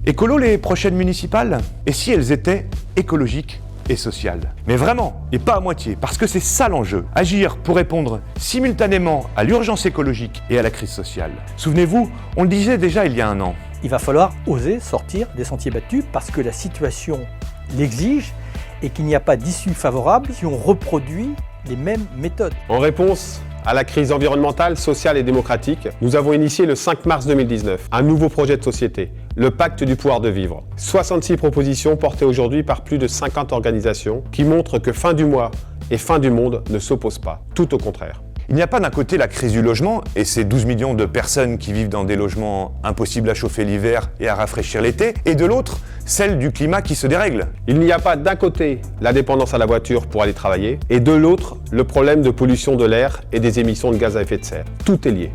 Écolo les prochaines municipales? Et si elles étaient écologiques et sociales? Mais vraiment, et pas à moitié, parce que c'est ça l'enjeu. Agir pour répondre simultanément à l'urgence écologique et à la crise sociale. Souvenez-vous, on le disait déjà il y a un an. Il va falloir oser sortir des sentiers battus parce que la situation l'exige et qu'il n'y a pas d'issue favorable si on reproduit les mêmes méthodes. En réponse à la crise environnementale, sociale et démocratique, nous avons initié le 5 mars 2019 un nouveau projet de société, le Pacte du pouvoir de vivre. 66 propositions portées aujourd'hui par plus de 50 organisations qui montrent que fin du mois et fin du monde ne s'opposent pas, tout au contraire. Il n'y a pas d'un côté la crise du logement et ces 12 millions de personnes qui vivent dans des logements impossibles à chauffer l'hiver et à rafraîchir l'été, et de l'autre, celle du climat qui se dérègle. Il n'y a pas d'un côté la dépendance à la voiture pour aller travailler et de l'autre le problème de pollution de l'air et des émissions de gaz à effet de serre. Tout est lié.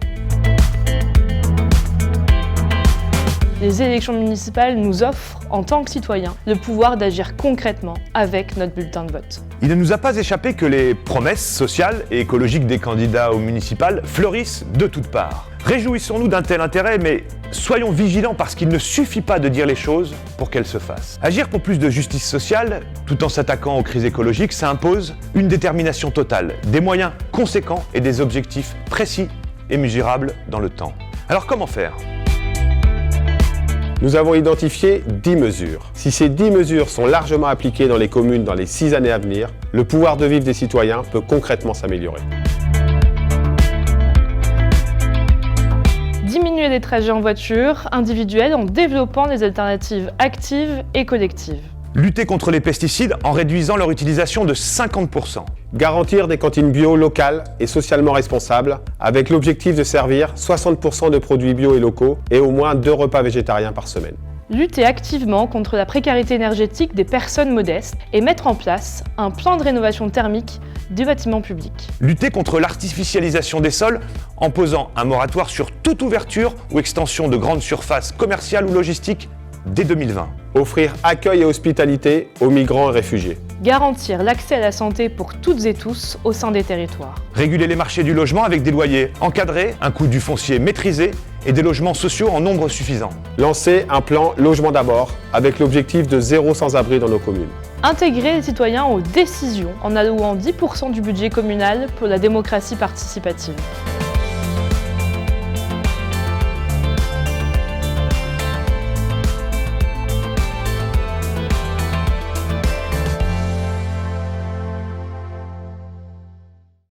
Les élections municipales nous offrent, en tant que citoyens, le pouvoir d'agir concrètement avec notre bulletin de vote. Il ne nous a pas échappé que les promesses sociales et écologiques des candidats aux municipales fleurissent de toutes parts. Réjouissons-nous d'un tel intérêt, mais soyons vigilants parce qu'il ne suffit pas de dire les choses pour qu'elles se fassent. Agir pour plus de justice sociale, tout en s'attaquant aux crises écologiques, ça impose une détermination totale, des moyens conséquents et des objectifs précis et mesurables dans le temps. Alors comment faire ? Nous avons identifié 10 mesures. Si ces 10 mesures sont largement appliquées dans les communes dans les 6 années à venir, le pouvoir de vivre des citoyens peut concrètement s'améliorer. Diminuer les trajets en voiture individuelle en développant des alternatives actives et collectives. Lutter contre les pesticides en réduisant leur utilisation de 50%. Garantir des cantines bio locales et socialement responsables, avec l'objectif de servir 60% de produits bio et locaux et au moins 2 repas végétariens par semaine. Lutter activement contre la précarité énergétique des personnes modestes et mettre en place un plan de rénovation thermique des bâtiments publics. Lutter contre l'artificialisation des sols en posant un moratoire sur toute ouverture ou extension de grandes surfaces commerciales ou logistiques dès 2020. Offrir accueil et hospitalité aux migrants et réfugiés. Garantir l'accès à la santé pour toutes et tous au sein des territoires. Réguler les marchés du logement avec des loyers encadrés, un coût du foncier maîtrisé et des logements sociaux en nombre suffisant. Lancer un plan logement d'abord avec l'objectif de 0 sans-abri dans nos communes. Intégrer les citoyens aux décisions en allouant 10% du budget communal pour la démocratie participative.